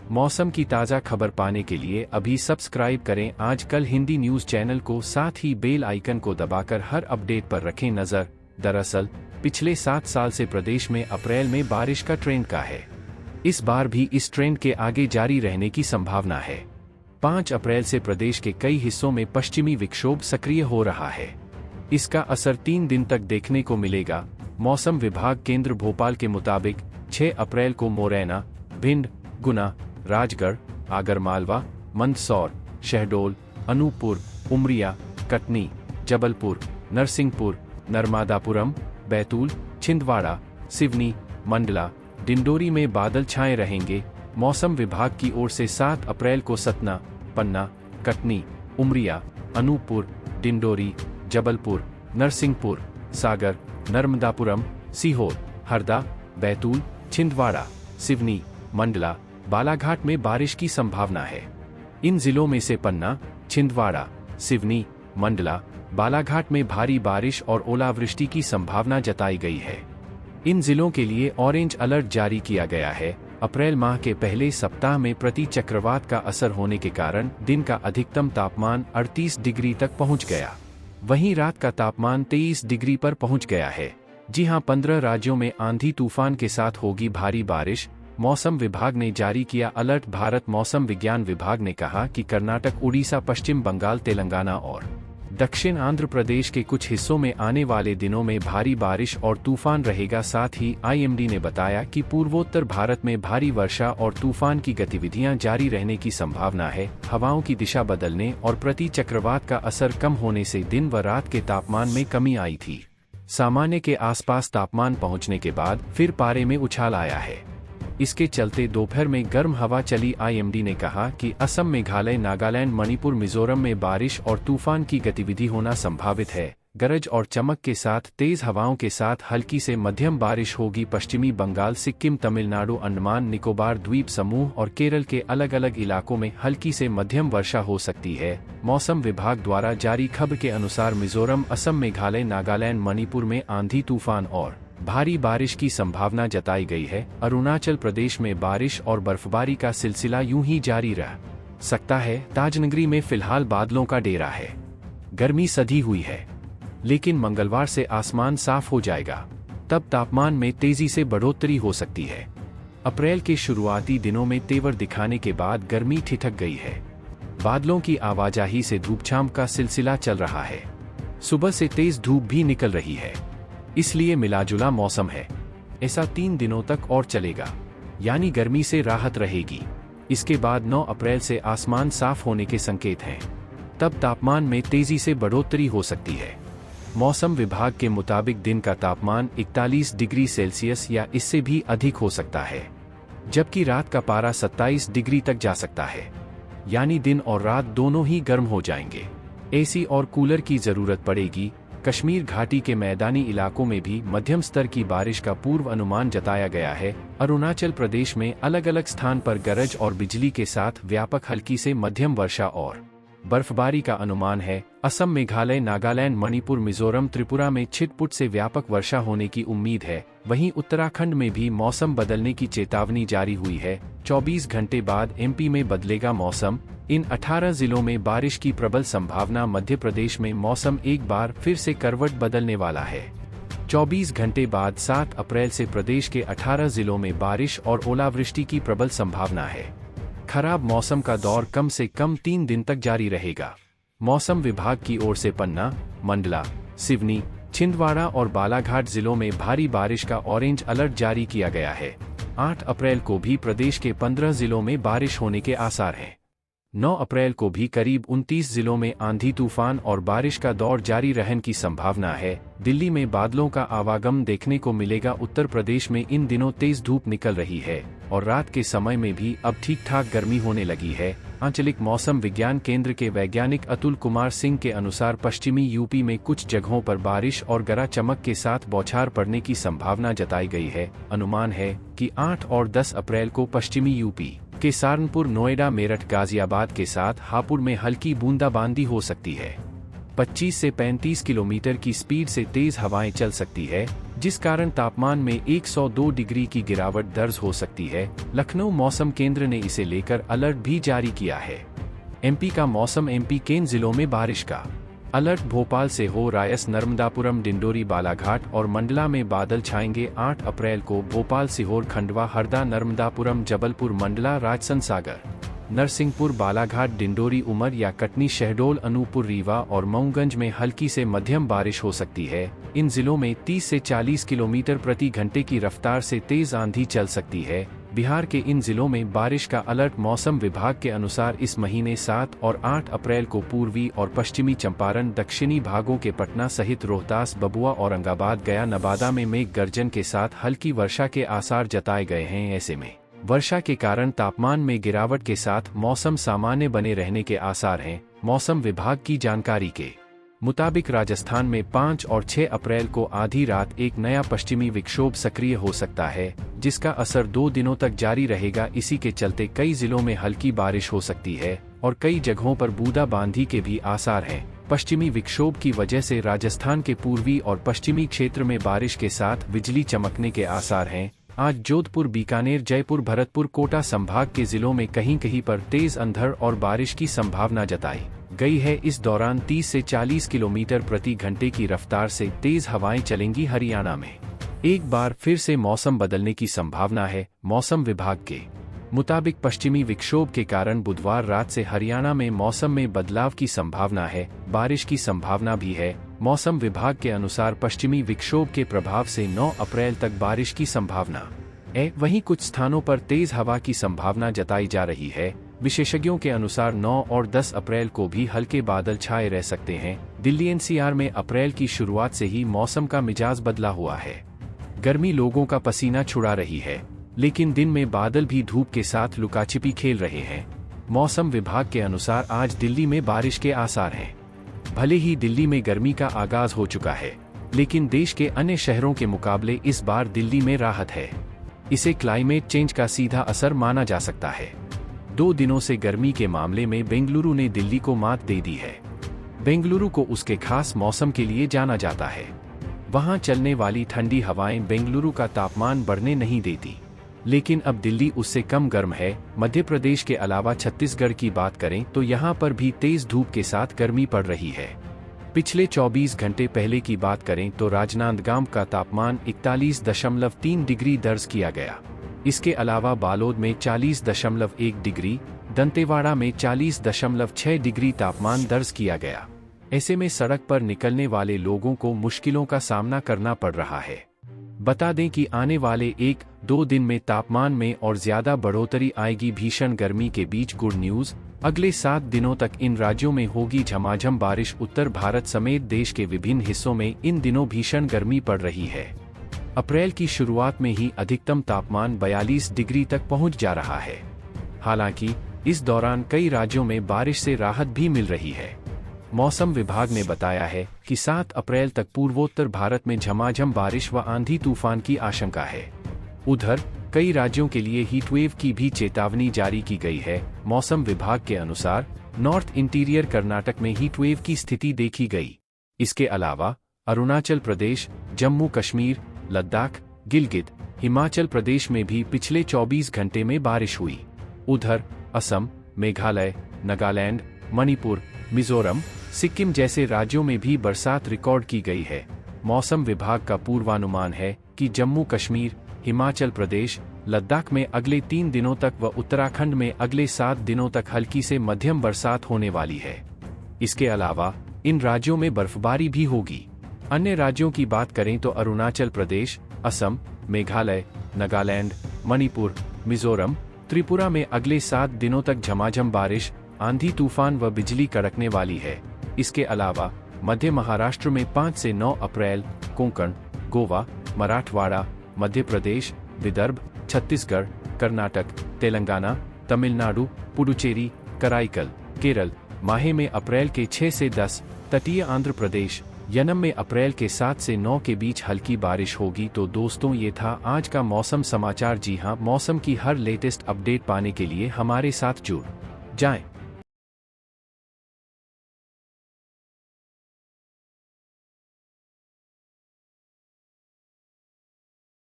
मौसम की ताज़ा खबर पाने के लिए अभी सब्सक्राइब करें आजकल हिंदी न्यूज़ चैनल को, साथ ही बेल आइकन को दबाकर हर अपडेट पर रखें नज़र। दरअसल पिछले 7 साल से प्रदेश में अप्रैल में बारिश का ट्रेंड का है। इस बार भी इस ट्रेंड के आगे जारी रहने की संभावना है। 5 अप्रैल से प्रदेश के कई हिस्सों में पश्चिमी विक्षोभ सक्रिय हो रहा है। इसका असर 3 दिन तक देखने को मिलेगा। मौसम विभाग केंद्र भोपाल के मुताबिक 6 अप्रैल को मुरैना, भिंड, गुना, राजगढ़, आगरमालवा, मंदसौर, शहडोल, अनूपपुर, उमरिया, कटनी, जबलपुर, नरसिंहपुर, नर्मदापुरम, बैतूल, छिंदवाड़ा, सिवनी, मंडला, डिंडोरी में बादल छाए रहेंगे। मौसम विभाग की ओर से 7 अप्रैल को सतना, पन्ना, कटनी, उमरिया, अनूपपुर, डिंडोरी, जबलपुर, नरसिंहपुर, सागर, नर्मदापुरम, सीहोर, हरदा, बैतूल, छिंदवाड़ा, सिवनी, मंडला, बालाघाट में बारिश की संभावना है। इन जिलों में से पन्ना, छिंदवाड़ा, सिवनी, मंडला, बालाघाट में भारी बारिश और ओलावृष्टि की संभावना जताई गई है। इन जिलों के लिए ऑरेंज अलर्ट जारी किया गया है। अप्रैल माह के पहले सप्ताह में प्रति चक्रवात का असर होने के कारण दिन का अधिकतम तापमान 38 डिग्री तक पहुंच गया। वहीं रात का तापमान 23 डिग्री पर पहुंच गया है। जी हां, 15 राज्यों में आंधी तूफान के साथ होगी भारी बारिश। मौसम विभाग ने जारी किया अलर्ट। भारत मौसम विज्ञान विभाग ने कहा कि कर्नाटक, उड़ीसा, पश्चिम बंगाल, तेलंगाना और दक्षिण आंध्र प्रदेश के कुछ हिस्सों में आने वाले दिनों में भारी बारिश और तूफान रहेगा। साथ ही आईएमडी ने बताया कि पूर्वोत्तर भारत में भारी वर्षा और तूफान की गतिविधियां जारी रहने की संभावना है। हवाओं की दिशा बदलने और प्रति चक्रवात का असर कम होने से दिन व रात के तापमान में कमी आई थी। सामान्य के आसपास तापमान पहुंचने के बाद फिर पारे में उछाल आया है। इसके चलते दोपहर में गर्म हवा चली। आईएमडी ने कहा कि असम, मेघालय, नागालैंड, मणिपुर, मिजोरम में बारिश और तूफान की गतिविधि होना संभावित है। गरज और चमक के साथ तेज हवाओं के साथ हल्की से मध्यम बारिश होगी। पश्चिमी बंगाल, सिक्किम, तमिलनाडु, अंडमान निकोबार द्वीप समूह और केरल के अलग अलग इलाकों में हल्की से मध्यम वर्षा हो सकती है। मौसम विभाग द्वारा जारी खबर के अनुसार मिजोरम, असम, मेघालय, नागालैंड, मणिपुर में आंधी तूफान और भारी बारिश की संभावना जताई गई है। अरुणाचल प्रदेश में बारिश और बर्फबारी का सिलसिला यूं ही जारी रह सकता है। ताजनगरी में फिलहाल बादलों का डेरा है। गर्मी सधी हुई है, लेकिन मंगलवार से आसमान साफ हो जाएगा। तब तापमान में तेजी से बढ़ोतरी हो सकती है। अप्रैल के शुरुआती दिनों में तेवर दिखाने के बाद गर्मी ठिठक गई है। बादलों की आवाजाही से धूपछांव का सिलसिला चल रहा है। सुबह से तेज धूप भी निकल रही है, इसलिए मिलाजुला मौसम है। ऐसा 3 दिनों तक और चलेगा, यानी गर्मी से राहत रहेगी। इसके बाद 9 अप्रैल से आसमान साफ होने के संकेत हैं। तब तापमान में तेजी से बढ़ोतरी हो सकती है। मौसम विभाग के मुताबिक दिन का तापमान 41 डिग्री सेल्सियस या इससे भी अधिक हो सकता है, जबकि रात का पारा 27 डिग्री तक जा सकता है। यानी दिन और रात दोनों ही गर्म हो जाएंगे। एसी और कूलर की जरूरत पड़ेगी। कश्मीर घाटी के मैदानी इलाकों में भी मध्यम स्तर की बारिश का पूर्व अनुमान जताया गया है। अरुणाचल प्रदेश में अलग अलग स्थान पर गरज और बिजली के साथ व्यापक हल्की से मध्यम वर्षा और बर्फबारी का अनुमान है। असम, मेघालय, नागालैंड, मणिपुर, मिजोरम, त्रिपुरा में छिटपुट से व्यापक वर्षा होने की उम्मीद है। वहीं उत्तराखंड में भी मौसम बदलने की चेतावनी जारी हुई है। 24 घंटे बाद एमपी में बदलेगा मौसम। इन 18 जिलों में बारिश की प्रबल संभावना। मध्य प्रदेश में मौसम एक बार फिर से करवट बदलने वाला है। 24 घंटे बाद 7 अप्रैल से प्रदेश के 18 जिलों में बारिश और ओलावृष्टि की प्रबल संभावना है। खराब मौसम का दौर कम से कम 3 दिन तक जारी रहेगा। मौसम विभाग की ओर से पन्ना, मंडला, सिवनी, छिंदवाड़ा और बालाघाट जिलों में भारी बारिश का ऑरेंज अलर्ट जारी किया गया है। 8 अप्रैल को भी प्रदेश के 15 जिलों में बारिश होने के आसार हैं। 9 अप्रैल को भी करीब 29 जिलों में आंधी तूफान और बारिश का दौर जारी रहने की संभावना है। दिल्ली में बादलों का आवागम देखने को मिलेगा। उत्तर प्रदेश में इन दिनों तेज धूप निकल रही है और रात के समय में भी अब ठीक ठाक गर्मी होने लगी है। आंचलिक मौसम विज्ञान केंद्र के वैज्ञानिक अतुल कुमार सिंह के अनुसार पश्चिमी यूपी में कुछ जगहों पर बारिश और गरज चमक के साथ बौछार पड़ने की संभावना जताई गई है। अनुमान है कि 8 और 10 अप्रैल को पश्चिमी यूपी के सहारनपुर, नोएडा, मेरठ, गाजियाबाद के साथ हापुड़ में हल्की बूंदाबांदी हो सकती है। 25 से 35 किलोमीटर की स्पीड से तेज हवाएं चल सकती है। जिस कारण तापमान में 102 डिग्री की गिरावट दर्ज हो सकती है। लखनऊ मौसम केंद्र ने इसे लेकर अलर्ट भी जारी किया है। एमपी का मौसम। एमपी के इन जिलों में बारिश का अलर्ट। भोपाल से हो रायस, नर्मदापुरम, डिंडोरी, बालाघाट और मंडला में बादल छाएंगे। 8 अप्रैल को भोपाल, सीहोर, खंडवा, हरदा, नर्मदापुरम, जबलपुर, मंडला, राजसमंद, सागर, नरसिंहपुर, बालाघाट, डिंडोरी, उमरिया, कटनी, शहडोल, अनूपपुर, रीवा और मऊगंज में हल्की से मध्यम बारिश हो सकती है। इन जिलों में 30 से 40 किलोमीटर प्रति घंटे की रफ्तार से तेज आंधी चल सकती है। बिहार के इन जिलों में बारिश का अलर्ट। मौसम विभाग के अनुसार इस महीने 7 और 8 अप्रैल को पूर्वी और पश्चिमी चंपारण, दक्षिणी भागों के पटना सहित रोहतास, बबुआ, औरंगाबाद, गया, नवादा में मेघ गर्जन के साथ हल्की वर्षा के आसार जताए गए हैं। ऐसे में वर्षा के कारण तापमान में गिरावट के साथ मौसम सामान्य बने रहने के आसार हैं। मौसम विभाग की जानकारी के मुताबिक राजस्थान में 5 और 6 अप्रैल को आधी रात एक नया पश्चिमी विक्षोभ सक्रिय हो सकता है, जिसका असर 2 दिनों तक जारी रहेगा। इसी के चलते कई जिलों में हल्की बारिश हो सकती है और कई जगहों पर बूंदाबांदी के भी आसार हैं। पश्चिमी विक्षोभ की वजह से राजस्थान के पूर्वी और पश्चिमी क्षेत्र में बारिश के साथ बिजली चमकने के आसार हैं। आज जोधपुर, बीकानेर, जयपुर, भरतपुर, कोटा संभाग के जिलों में कहीं कहीं पर तेज अंधड़ और बारिश की संभावना जताई गई है। इस दौरान 30 से 40 किलोमीटर प्रति घंटे की रफ्तार से तेज हवाएं चलेंगी। हरियाणा में एक बार फिर से मौसम बदलने की संभावना है। मौसम विभाग के मुताबिक पश्चिमी विक्षोभ के कारण बुधवार रात से हरियाणा में मौसम में बदलाव की संभावना है। बारिश की संभावना भी है। मौसम विभाग के अनुसार पश्चिमी विक्षोभ के प्रभाव से 9 अप्रैल तक बारिश की संभावना है। वहीं कुछ स्थानों पर तेज हवा की संभावना जताई जा रही है। विशेषज्ञों के अनुसार 9 और 10 अप्रैल को भी हल्के बादल छाए रह सकते हैं। दिल्ली एनसीआर में अप्रैल की शुरुआत से ही मौसम का मिजाज बदला हुआ है। गर्मी लोगों का पसीना छुड़ा रही है, लेकिन दिन में बादल भी धूप के साथ लुकाछिपी खेल रहे हैं। मौसम विभाग के अनुसार आज दिल्ली में बारिश के आसार हैं। भले ही दिल्ली में गर्मी का आगाज हो चुका है, लेकिन देश के अन्य शहरों के मुकाबले इस बार दिल्ली में राहत है। इसे क्लाइमेट चेंज का सीधा असर माना जा सकता है। 2 दिनों से गर्मी के मामले में बेंगलुरु ने दिल्ली को मात दे दी है। बेंगलुरु को उसके खास मौसम के लिए जाना जाता है। वहां चलने वाली ठंडी हवाएं बेंगलुरु का तापमान बढ़ने नहीं देती, लेकिन अब दिल्ली उससे कम गर्म है। मध्य प्रदेश के अलावा छत्तीसगढ़ की बात करें तो यहां पर भी तेज धूप के साथ गर्मी पड़ रही है। पिछले 24 घंटे पहले की बात करें तो राजनांदगांव का तापमान 41.3 डिग्री दर्ज किया गया। इसके अलावा बालोद में 40.1 डिग्री, दंतेवाड़ा में 40.6 डिग्री तापमान दर्ज किया गया। ऐसे में सड़क पर निकलने वाले लोगों को मुश्किलों का सामना करना पड़ रहा है। बता दें कि आने वाले 1-2 दिन में तापमान में और ज्यादा बढ़ोतरी आएगी। भीषण गर्मी के बीच गुड न्यूज, अगले 7 दिनों तक इन राज्यों में होगी झमाझम बारिश। उत्तर भारत समेत देश के विभिन्न हिस्सों में इन दिनों भीषण गर्मी पड़ रही है। अप्रैल की शुरुआत में ही अधिकतम तापमान 42 डिग्री तक पहुंच जा रहा है। हालांकि इस दौरान कई राज्यों में बारिश से राहत भी मिल रही है। मौसम विभाग ने बताया है कि 7 अप्रैल तक पूर्वोत्तर भारत में झमाझम बारिश व आंधी तूफान की आशंका है। उधर कई राज्यों के लिए हीटवेव की भी चेतावनी जारी की गई है। मौसम विभाग के अनुसार नॉर्थ इंटीरियर कर्नाटक में हीटवेव की स्थिति देखी गई। इसके अलावा अरुणाचल प्रदेश, जम्मू कश्मीर, लद्दाख, गिलगित, हिमाचल प्रदेश में भी पिछले 24 घंटे में बारिश हुई। उधर असम, मेघालय, नागालैंड, मणिपुर, मिजोरम, सिक्किम जैसे राज्यों में भी बरसात रिकॉर्ड की गई है। मौसम विभाग का पूर्वानुमान है कि जम्मू कश्मीर, हिमाचल प्रदेश, लद्दाख में अगले 3 दिनों तक व उत्तराखंड में अगले 7 दिनों तक हल्की से मध्यम बरसात होने वाली है। इसके अलावा इन राज्यों में बर्फबारी भी होगी। अन्य राज्यों की बात करें तो अरुणाचल प्रदेश, असम, मेघालय, नागालैंड, मणिपुर, मिजोरम, त्रिपुरा में अगले 7 दिनों तक झमाझम बारिश, आंधी तूफान व बिजली कड़कने वाली है। इसके अलावा मध्य महाराष्ट्र में 5 से 9 अप्रैल, कोंकण, गोवा, मराठवाड़ा, मध्य प्रदेश, विदर्भ, छत्तीसगढ़, कर्नाटक, तेलंगाना, तमिलनाडु, पुडुचेरी, कराईकल, केरल, माहे में अप्रैल के 6 से 10, तटीय आंध्र प्रदेश, यनम में अप्रैल के 7 से 9 के बीच हल्की बारिश होगी। तो दोस्तों, ये था आज का मौसम समाचार। जी हां, मौसम की हर लेटेस्ट अपडेट पाने के लिए हमारे साथ जुड़ जाएं।